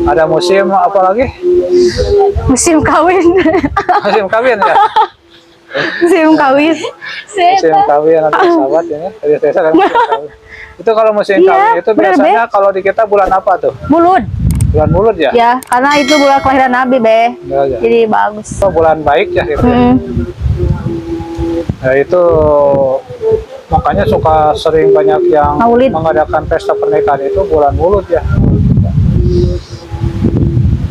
Ada musim apa lagi? Musim kawin. Musim kawin ya. Musim kawin. Musim kawin ada sahabat ini. Kan musim kawin. Itu kalau musim Iya, kawin itu bener, biasanya kalau di kita bulan apa tuh? Mulud. Bulan Mulud ya? Ya, karena itu bulan kelahiran Nabi, Be. Ya, ya. Jadi bagus. Itu bulan baik ya gitu. Nah, itu makanya suka sering banyak yang Maulid. mengadakan pesta pernikahan itu bulan Mulud ya.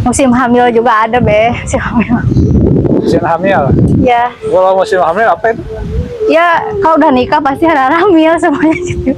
Musim hamil juga ada, Be. Musim hamil. Musim hamil. Ya. Kalau musim hamil apa itu? Ya, kalau udah nikah pasti ada hamil semuanya gitu.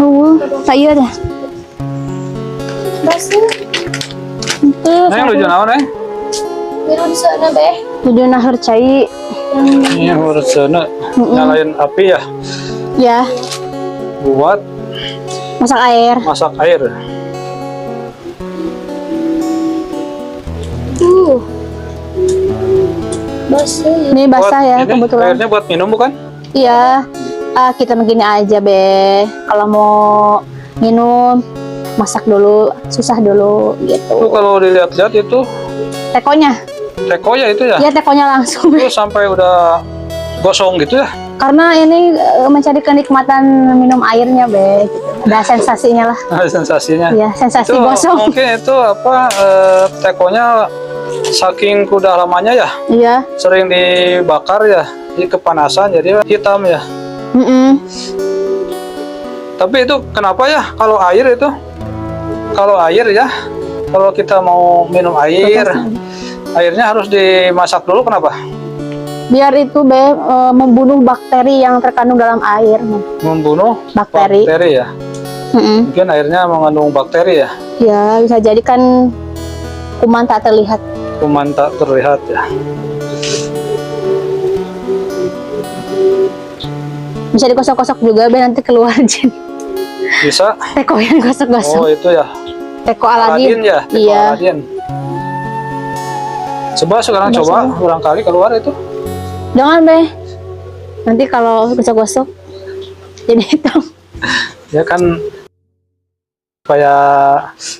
Oh, saya dah. Itu Neng lu naon neng? Biru di sana, Beh. tujuh nahar cai. Ini harus sana nyalain api ya Ya, buat masak air. masak air. Basah ya. Ini basah ya Ini kebetulan. airnya buat minum bukan? Iya. Kita begini aja, Be. Kalau mau minum, masak dulu, susah dulu Itu gitu. kalau dilihat-lihat itu Tekonya. teko ya itu ya. Ya, tekonya langsung. Itu sampai udah gosong gitu ya. Karena ini mencari kenikmatan minum airnya, Be. Gitu. Ada sensasinya lah. Ada sensasinya. Ya, sensasi Itu gosong. mungkin itu apa tekonya saking udah lamanya ya, Iya. sering dibakar ya, di kepanasan jadi hitam ya. Tapi itu kenapa ya kalau air itu? Kalau air ya, kalau kita mau minum air, airnya harus dimasak dulu kenapa? Biar itu, Be, membunuh bakteri yang terkandung dalam air. Membunuh Bakteri. bakteri ya. Mm-mm. Mungkin airnya mengandung bakteri ya, Ya, bisa jadi kan kuman tak terlihat. kuman tak terlihat ya. Bisa digosok-gosok juga, biar nanti keluar jin. Bisa. Teko yang gosok-gosok. Oh itu ya. Teko Aladin Aladin. ya. Teko Iya. Aladin. Coba sekarang coba, barangkali keluar itu. Jangan be. Nanti kalau gosok-gosok jadi hitam. Ya kan supaya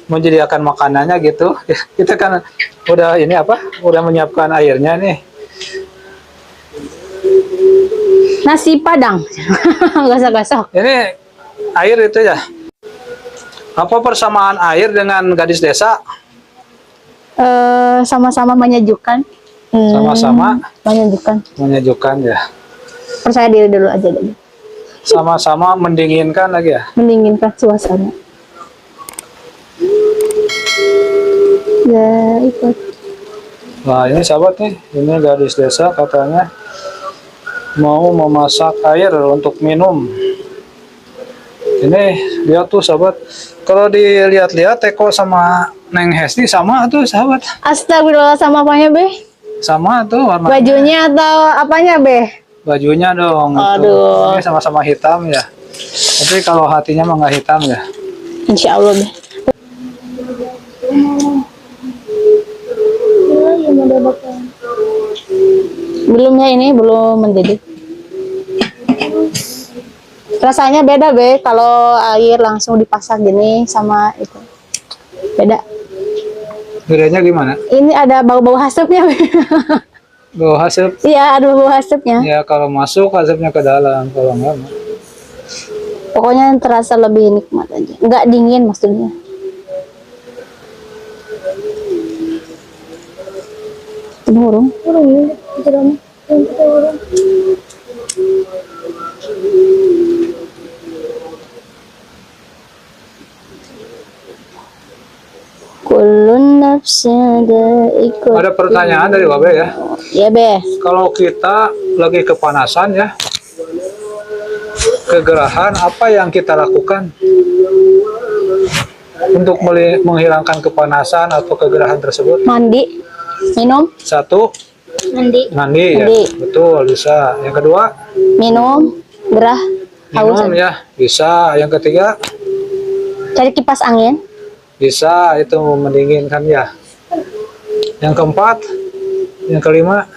menyediakan makanannya gitu. Kita kan udah ini apa? Udah menyiapkan airnya nih. Nasi Padang. Gosok-gosok. Ini air itu ya. Apa persamaan air dengan gadis desa? Sama-sama menyejukkan. Sama-sama Menyejukkan. menyejukkan ya. Percaya diri dulu aja deh. Sama-sama mendinginkan lagi ya. Mendinginkan suasana. Ya, ikut. Nah ini sahabat nih, ini gadis desa katanya mau memasak air untuk minum. Ini lihat tuh sahabat, kalau dilihat-lihat Teko sama Neng Hesti sama tuh sahabat, Astagfirullah, sama apanya be? sama tuh warna Bajunya atau apanya be? bajunya dong. Itu. Aduh. Ini sama-sama hitam ya. Tapi kalau hatinya mah nggak hitam ya. Insya Allah be. Belumnya ini belum mendidih. Rasanya beda be kalau air langsung dipasak gini sama itu. Beda. Bedanya gimana? Ini ada bau-bau asapnya be. Bau asap. Iya, ada bau asapnya. Ya kalau masuk asapnya ke dalam, kalau enggak mah. Pokoknya terasa lebih nikmat aja. Nggak dingin maksudnya. Burung. Kulun nafsin ikut. Ada pertanyaan dari Babe ya. Ya be. Kalau kita lagi kepanasan ya, kegerahan, apa yang kita lakukan untuk menghilangkan kepanasan atau kegerahan tersebut? Mandi, minum, Satu, Mandi. mandi ya, Mandi. betul bisa. Yang kedua, minum, gerah, haus. minum ya, bisa. Yang ketiga, Cari kipas angin. bisa, itu mendinginkan ya. Yang keempat, yang kelima,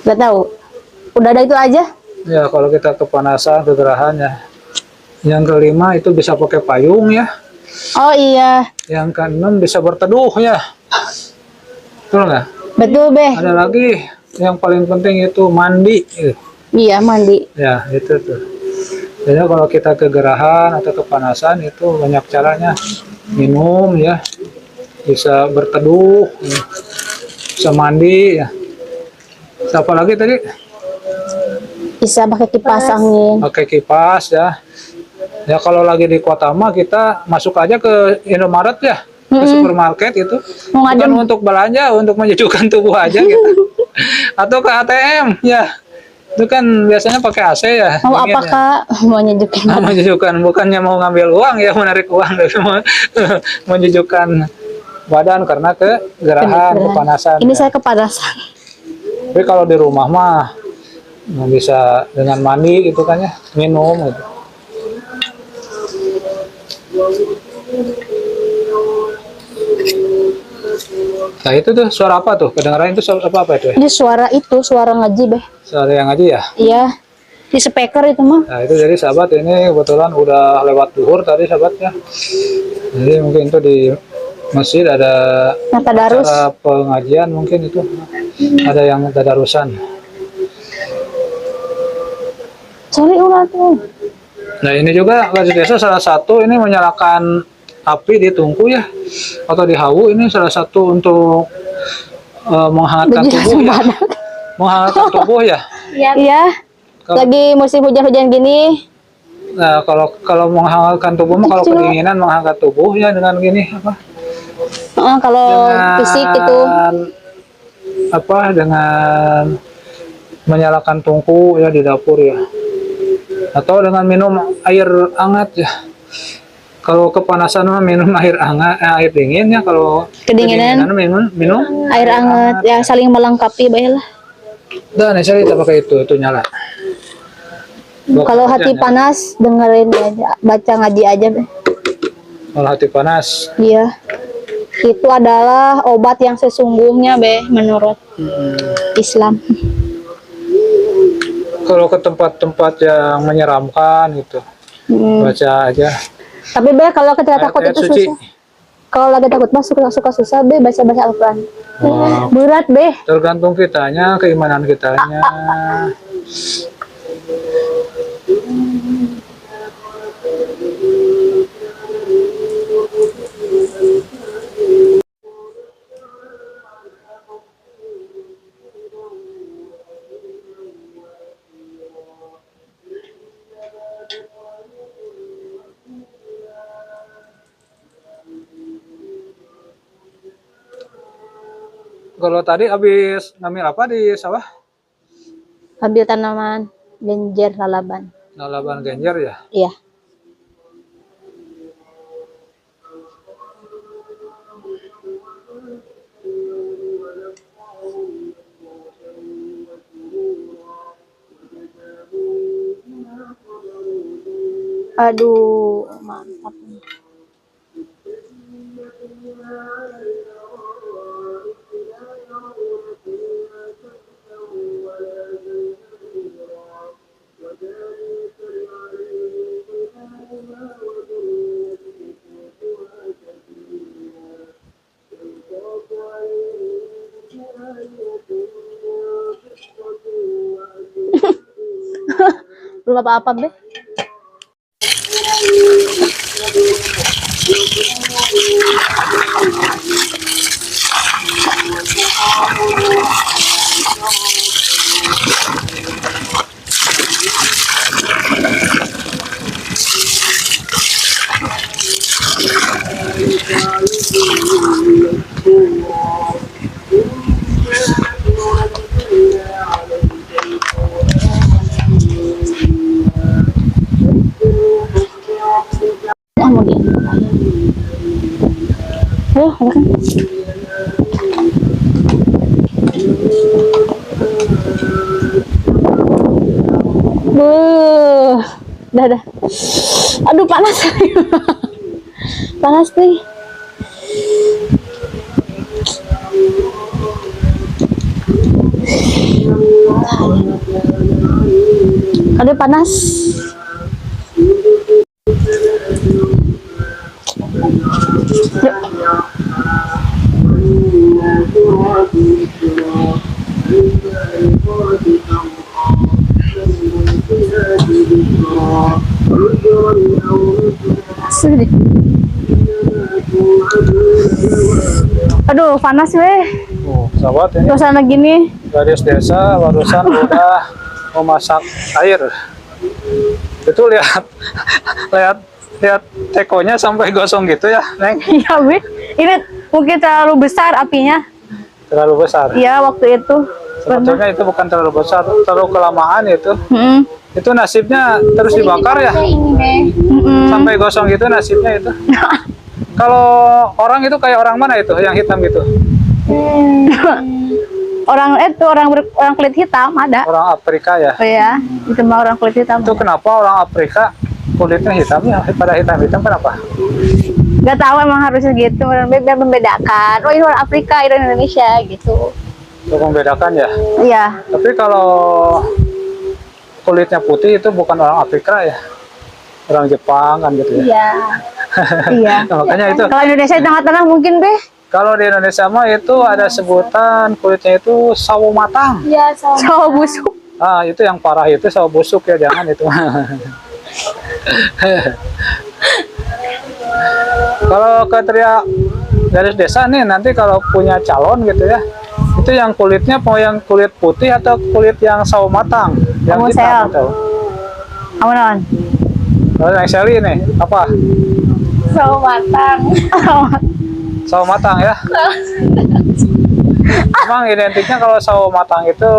Gak tahu. Udah ada itu aja. ya kalau kita kepanasan, kegerahan ya. Yang kelima itu bisa pakai payung ya. Oh iya, Yang keenam bisa berteduh ya. Betul nggak? betul be. Ada lagi yang paling penting itu mandi. Iya mandi. Ya itu tuh. Jadi kalau kita kegerahan atau kepanasan itu banyak caranya. Minum ya, bisa berteduh, bisa mandi ya. Siapa lagi tadi? Bisa pakai kipas angin. Pakai kipas ya. Ya kalau lagi di kota mah kita masuk aja ke Indomaret ya, ke supermarket itu. Mau Bukan ngadem. untuk belanja, untuk menyejukkan tubuh aja gitu. Atau ke ATM ya. Itu kan biasanya pakai AC ya. Mau dingin apa ya. kak? Mau nyejukkan. Menyejukkan, bukannya mau ngambil uang ya, menarik uang, tapi mau menyejukkan badan karena kegerahan, kepanasan. Ini ya. saya kepanasan. Tapi kalau di rumah mah bisa dengan mandi gitu kan ya, minum gitu. Nah itu tuh suara apa tuh? Kedengaran itu suara apa itu ya? Ini suara ngaji be. Suara yang aja ya? Iya. Di speaker itu mah. Nah itu jadi sahabat ini kebetulan udah lewat duhur tadi sahabatnya. Jadi mungkin itu di masjid ada Nah, tadarus. acara pengajian mungkin itu. Ada yang tadarusan. Cari ulah tuh. Nah ini juga gadis desa salah satu ini menyalakan api di tungku ya atau di hawu, ini salah satu untuk menghangatkan tubuh ya. Menghangatkan tubuh ya. Iya. Kalau- Lagi musim hujan-hujan gini. Nah kalau menghangatkan tubuh mah kalau kedinginan menghangat tubuh ya dengan gini apa? Kalau fisik itu. Apa dengan menyalakan tungku ya di dapur ya. Atau dengan minum air hangat ya. Kalau kepanasan mah minum air hangat, air dingin ya. Kalau Kedinginan minum air hangat ya, saling melengkapi baiklah. Dan saya kita pakai itu nyala. Kalau hati panas dengerin aja, baca ngaji aja Be. Kalau hati panas, Iya. Itu adalah obat yang sesungguhnya Be menurut Islam. kalau ke tempat-tempat yang menyeramkan gitu, baca aja. Tapi Be kalau ketika takut Ayat itu suci. susah. Kalau lagi takut mah suka susah Be baca Al-Qur'an. Wow. Berat Be. Tergantung kitanya, keimanan kitanya. Kalau tadi habis ngambil apa di sawah? Ambil tanaman genjer lalaban. Lalaban genjer ya. Iya. Aduh, mantap. Belum apa-apa, Be. Mau dia. Ayo, makan. Dah. Aduh, panas. Panas nih. Aduh, panas. Sedih. Aduh, panas weh. Oh, sahabat ini Suasana gini. gadis desa barusan udah memasak air. Itu lihat tekonya sampai gosong gitu ya, Neng. Iya, weh. Ini mungkin terlalu besar apinya. Terlalu besar. Iya, waktu itu. Sebetulnya itu bukan terlalu besar, terlalu kelamaan itu. Itu nasibnya terus dibakar ya. Sampai gosong gitu nasibnya itu. Kalau orang itu kayak orang mana itu yang hitam gitu? Orang kulit hitam ada. Orang Afrika ya. Oh ya, itu mah orang kulit hitam. Itu kenapa orang Afrika kulitnya hitam ya? Pada hitam-hitam kenapa? Gak tahu, emang harusnya gitu. Biar membedakan. Oh, ini orang Afrika, ini orang Indonesia gitu. Untuk membedakan ya. Iya. Tapi kalau kulitnya putih itu bukan orang Afrika ya. Orang Jepang kan gitu ya. Iya. Iya. Nah, makanya itu. Kalau Indonesia di tengah-tengah mungkin deh. Kalau di Indonesia mah itu ada sebutan kulitnya itu sawo matang. Iya, sama. Cowok busuk. Ah, itu yang parah itu sawo busuk ya, jangan itu. Kalau kriteria gadis desa nih nanti kalau punya calon gitu ya, itu yang kulitnya mau yang kulit putih atau kulit yang sawo matang, yang Kamu hitam sel. atau Aman. kalau yang Shelly nih apa? Sawo matang. Sawo matang ya. Emang identiknya kalau sawo matang itu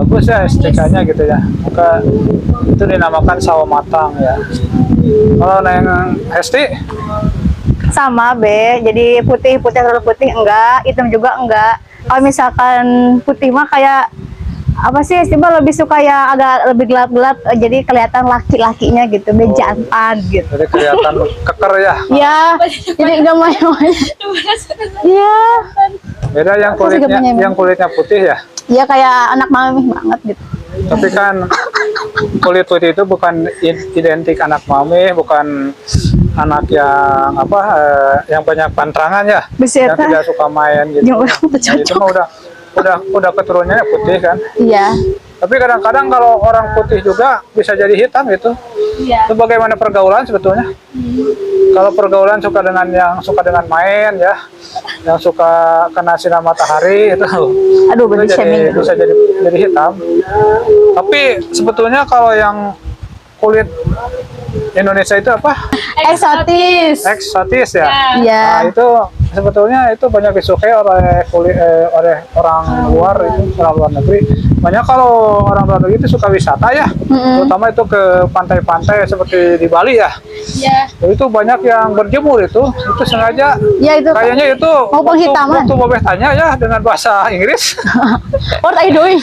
bagus ya STK-nya gitu ya. Maka itu dinamakan sawo matang ya. Kalau yang Hesti Sama be, jadi putih terlalu putih enggak, hitam juga enggak. Kalau misalkan putih mah kayak apa sih, Estiba lebih suka ya agak lebih gelap-gelap, jadi kelihatan laki-lakinya gitu, bejantan gitu. jadi kelihatan keker ya. Ya, jadi enggak main-main. Iya. Beda yang kulitnya putih ya. Iya kayak anak mami banget gitu. Tapi kan kulit putih itu bukan identik anak mami, bukan anak yang apa yang banyak pantrangan ya, Bisa yang tidak suka main gitu. Yang orang Nah, itu cocok. mah udah keturunannya putih kan. Iya. Tapi kadang-kadang kalau orang putih juga bisa jadi hitam gitu. Iya. Itu bagaimana pergaulan sebetulnya? Kalau pergaulan suka dengan yang suka dengan main ya, yang suka kena sinar matahari itu, Aduh, itu body shaming. bisa jadi hitam. Tapi sebetulnya kalau yang kulit Indonesia itu apa? Eksotis. Eksotis ya. Iya. Nah, itu sebetulnya itu banyak disukai oleh oleh orang luar, itu orang luar negeri. Banyak kalau orang luar negeri itu suka wisata ya, terutama itu ke pantai-pantai seperti di Bali ya. Iya. Itu banyak yang berjemur itu sengaja. Ya itu. Kayaknya itu Mau penghitaman. waktu Babeh tanya ya dengan bahasa Inggris. What are you doing?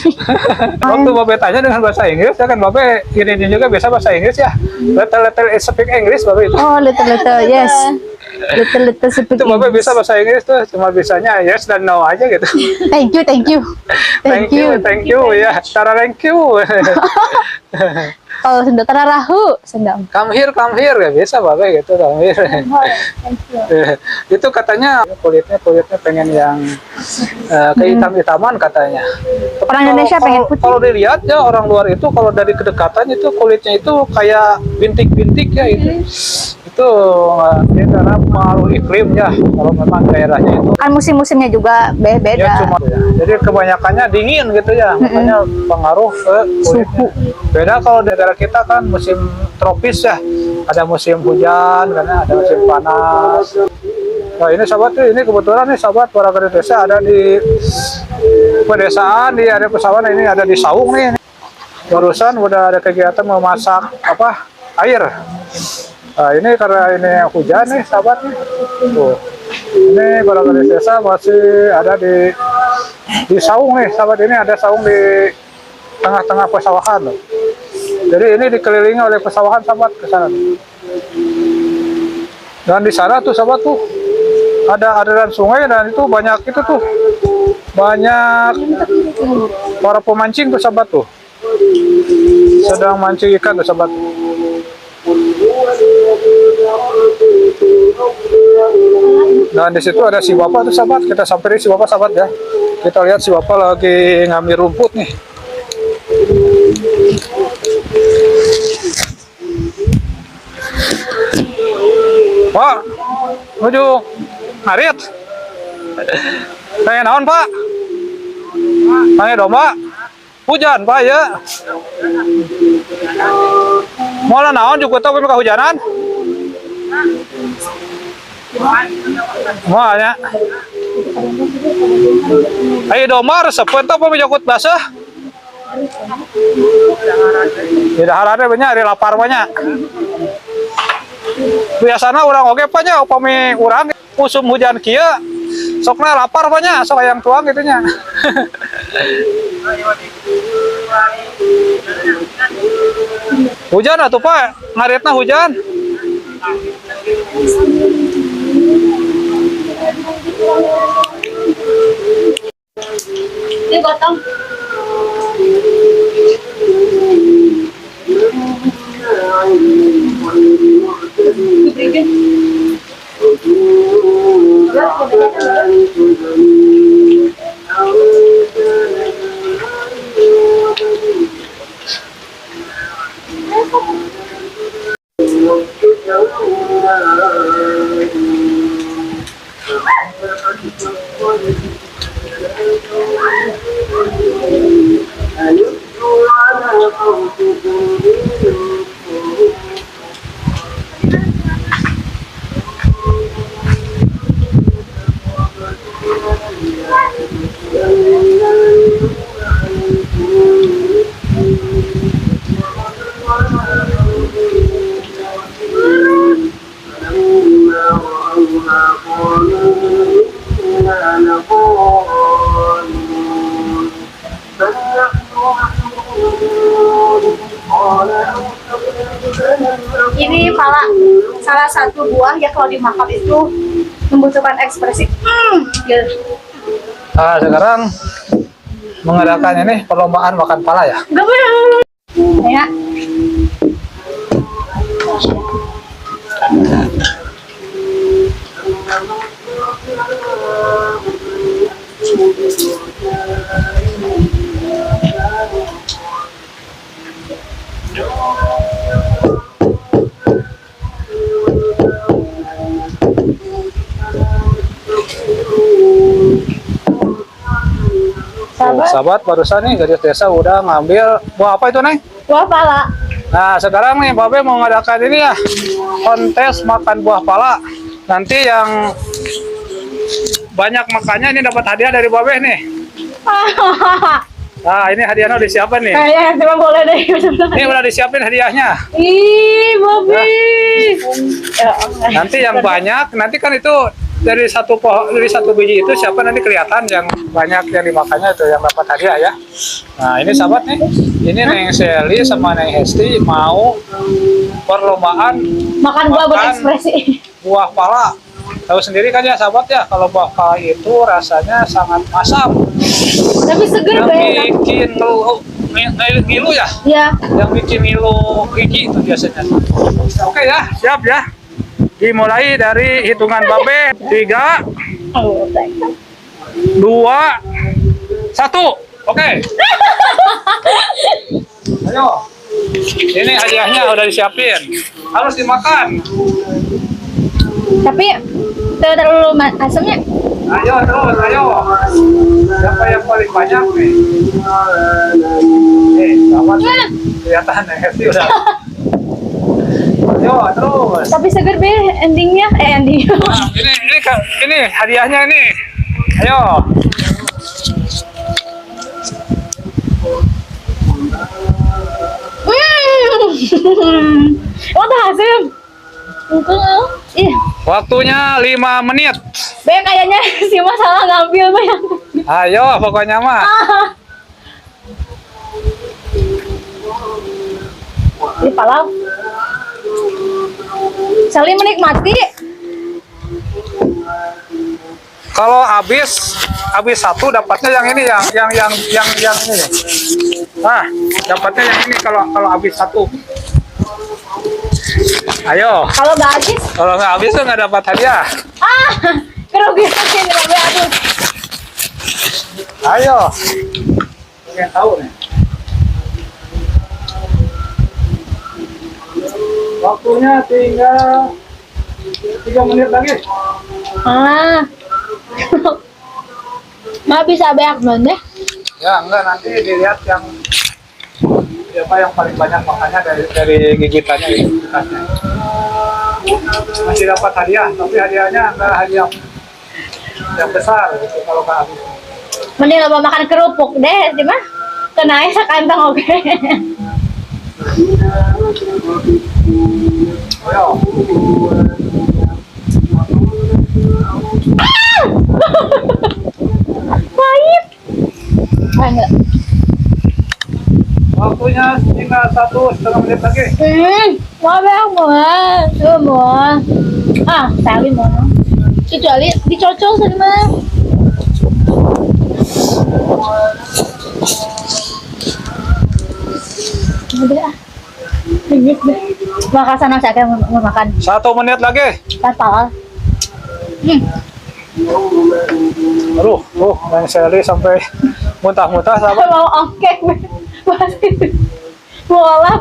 Waktu Babeh tanya dengan bahasa Inggris ya kan, Babeh ini juga biasa bahasa Inggris ya. Little speak English Babeh itu. Oh, little, yes. Little speak Itu Babeh English. bisa bahasa Inggris tuh, cuma bisanya yes dan no aja gitu. Thank you. Thank you ya. Cara thank you. Kalau sudah terarahu, sedang. Come here ya bisa Babeh gitu, come here. Itu katanya kulitnya pengen yang kehitam-hitaman katanya. Tapi Orang Indonesia pengen putih. Kalau dilihat ya orang luar itu kalau dari kedekatan itu kulitnya itu kayak bintik-bintik ya itu. Itu ini karena pengaruh iklim ya. Kalau memang daerahnya itu Kan musim-musimnya juga ya beda. cuma ya. Jadi kebanyakannya dingin gitu ya. Makanya pengaruh ke kulitnya. Beda kalau di daerah kita kan musim tropis ya. Ada musim hujan karena ada musim panas. Nah ini sahabat tuh, ini kebetulan nih sahabat warga desa ada di pedesaan di area pesawahan ini, ada di Saung nih. Barusan udah ada kegiatan memasak apa air. Nah ini karena ini hujan nih sahabat nih. Tuh. Ini warga desa masih ada di Saung nih sahabat, ini ada Saung di tengah-tengah pesawahan loh. Jadi ini dikelilingi oleh pesawahan sahabat ke sana. Dan di sana tuh sahabat tuh ada aliran sungai dan itu banyak itu tuh banyak para pemancing tuh sahabat tuh sedang mancing ikan tuh sahabat. Dan di situ ada si bapak tuh sahabat, kita samperin si bapak sahabat ya. Kita lihat si bapak lagi ngambil rumput nih. Pak, menuju ngarit. Kayak naon Pak? Kayak domba. Hujan Pak ya. Mau naon juga tau ke hujanan? Mau ya. Ayo domba resep tau apa menyangkut basah? Tidak harapnya banyak, ada lapar banyak. Biasanya orang oke banyak, upami orang musim hujan kia, soknya lapar banyak, sok yang tuang gitunya. Hujan atuh Pak, ngaritna hujan. Ini gotong. Ini pala salah satu buah ya kalau dimakan itu membutuhkan ekspresi. Gitu. Nah, sekarang mengadakan ini perlombaan makan pala ya. Ya. Sahabat, barusan nih gadis desa udah ngambil buah apa itu, Neng? Buah pala. Nah, sekarang nih Babe mau ngadakan ini ya, kontes makan buah pala. Nanti yang banyak makannya ini dapat hadiah dari Babe nih. Nah, ini hadiahnya udah disiapin nih. Kayaknya cuma boleh deh. Ini udah disiapin hadiahnya. Ih, Bobby. Nanti yang banyak, nanti kan itu dari satu pohon, dari satu biji itu siapa nanti kelihatan yang banyak yang dimakannya itu yang dapat hadiah ya. Nah, ini sahabat nih. Ini Neng Sally sama Neng Hesti mau perlombaan Makan buah berekspresi. buah pala. Tahu sendiri kan ya sahabat ya, kalau buah pala itu rasanya sangat asam. Tapi seger Yang banget. bikin ngilu ya. Ya. Yang bikin ngilu gigi itu biasanya. Oke ya, siap ya. Dimulai dari hitungan Babe 3, 2, 1. Oke. Ayo. Ini hadiahnya udah disiapin. Harus dimakan. Tapi terlalu asamnya. Ayo terus, ayo. Siapa yang paling banyak nih? Nih, sahabat. Kelihatan ya, Hesti udah. Ayo terus. Tapi seger be endingnya. Endingnya. Nah, ini hadiahnya ini. Ayo. Oh, tuh hasil. Ih, Waktunya 5 menit. be kayaknya si Mas salah ngambil be. Ayo pokoknya mah. Di palau. Saling menikmati. Kalau habis satu dapatnya yang ini yang ini nih. Nah, dapatnya yang ini kalau habis satu. Ayo. Kalau nggak habis, Kalau nggak habis tuh nggak dapat hadiah. kerugian sini be aduh. Ayo. Pengen tahu nih. Waktunya tinggal 3 menit lagi. Nggak bisa beak deh. Ya enggak, nanti dilihat yang siapa yang paling banyak makannya dari gigitannya itu gigitannya. Masih dapat hadiah, tapi hadiahnya enggak hadiah yang besar gitu kalau nggak habis. Mending lo makan kerupuk deh, cuma kena sekantong oke. Ayo. Pahit. Enggak. Waktunya tinggal 1,5 menit lagi. Mau beak mau. Tali mau. Kecuali dicocol sama. Udah Ingat deh. Makan sana saya mau makan. 1 menit lagi. Pasal. Aduh, Neng Sally sampai muntah-muntah sahabat. Mau ongkek. Mau olah.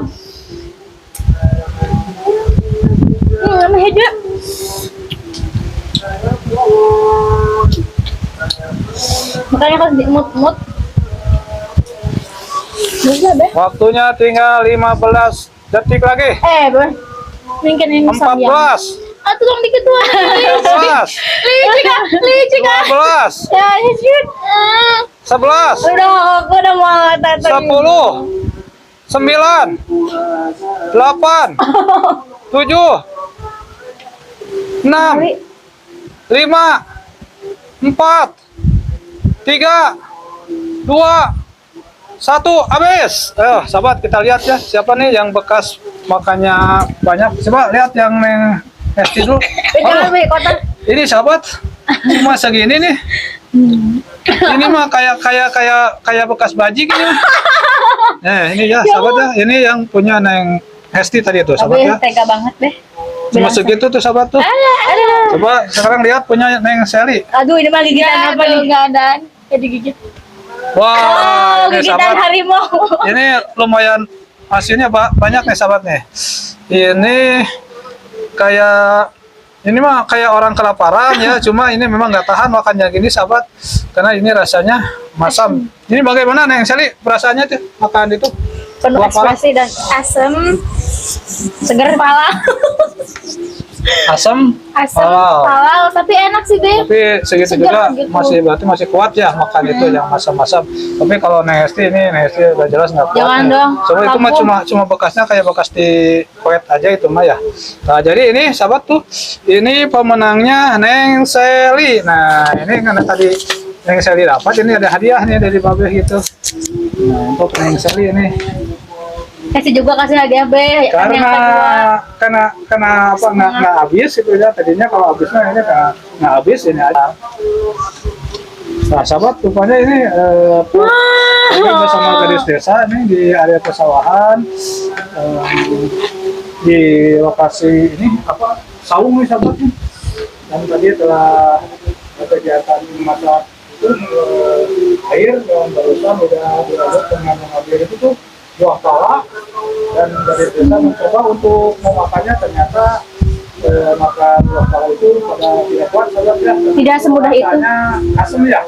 Lama aja. Makanya harus dimut-mut. Bisa deh. Waktunya tinggal 15 detik lagi. Bro. Mungkin ini 14. Tolong dikit tuh. 13. Licik ah. 12. Ya, shoot. 11. Udah, aku udah mau tata. 10. 9. 8. 7. 6, 5, 4, 3, 2, 1, habis. Ayo, sahabat kita lihat ya, siapa nih yang bekas makannya banyak. Coba lihat yang Neng Hesti dulu. Jangan beli kotak. Ini sahabat, cuma segini nih. Ini mah kayak bekas bajing ini. Ini ya sahabat ya, ini yang punya Neng Hesti tadi tuh sahabat ya. Tega banget deh. Cuma segitu tuh sahabat tuh. Coba sekarang lihat punya Neng Sally. Aduh, ini mah gigitan apa nih? Enggak ada. Jadi gigit. Wah, ini Gigitan sahabat. harimau. Ini lumayan hasilnya banyak nih sahabat nih. Ini ini mah kayak orang kelaparan ya, cuma ini memang nggak tahan makannya gini sahabat, karena ini rasanya masam. Ini bagaimana Neng Sally rasanya tuh makan itu? Penuh Buah pala? ekspresi dan asem. Seger kepala. Asam, Asam, halal. halal, tapi enak sih, Be. Tapi segitu Segar juga gitu. berarti masih kuat ya makan itu yang masam-masam. Tapi kalau Neng Hesti udah jelas nggak kuat. Jangan nih. dong, Soalnya itu mah kampung. cuma bekasnya kayak bekas di kuet aja itu mah ya. Nah jadi ini sahabat tuh, ini pemenangnya Neng Sally. Nah ini karena tadi Neng Sally dapat, ini ada hadiah nih dari Babe gitu. Nah untuk Neng Sally ini. Kasih juga kasih hadiah Be. Kami yang kedua. Karena apa nggak habis itu ya, tadinya kalau habisnya ini nggak habis ini aja. Nah sahabat rupanya ini ini bersama gadis desa ini di area pesawahan, di lokasi ini apa saung nih sahabat nih. Dan tadi telah kegiatan mata itu air dan barusan udah diaduk dengan mengambil itu tuh buah pala, dan dari desa mencoba untuk memakannya, ternyata makan buah pala itu pada tidak kuat sahabat ya. Tidak semudah itu. Rasanya asam ya.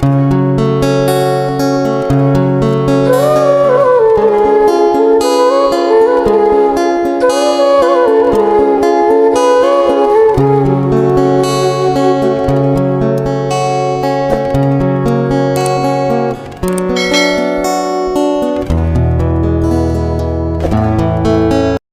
Be.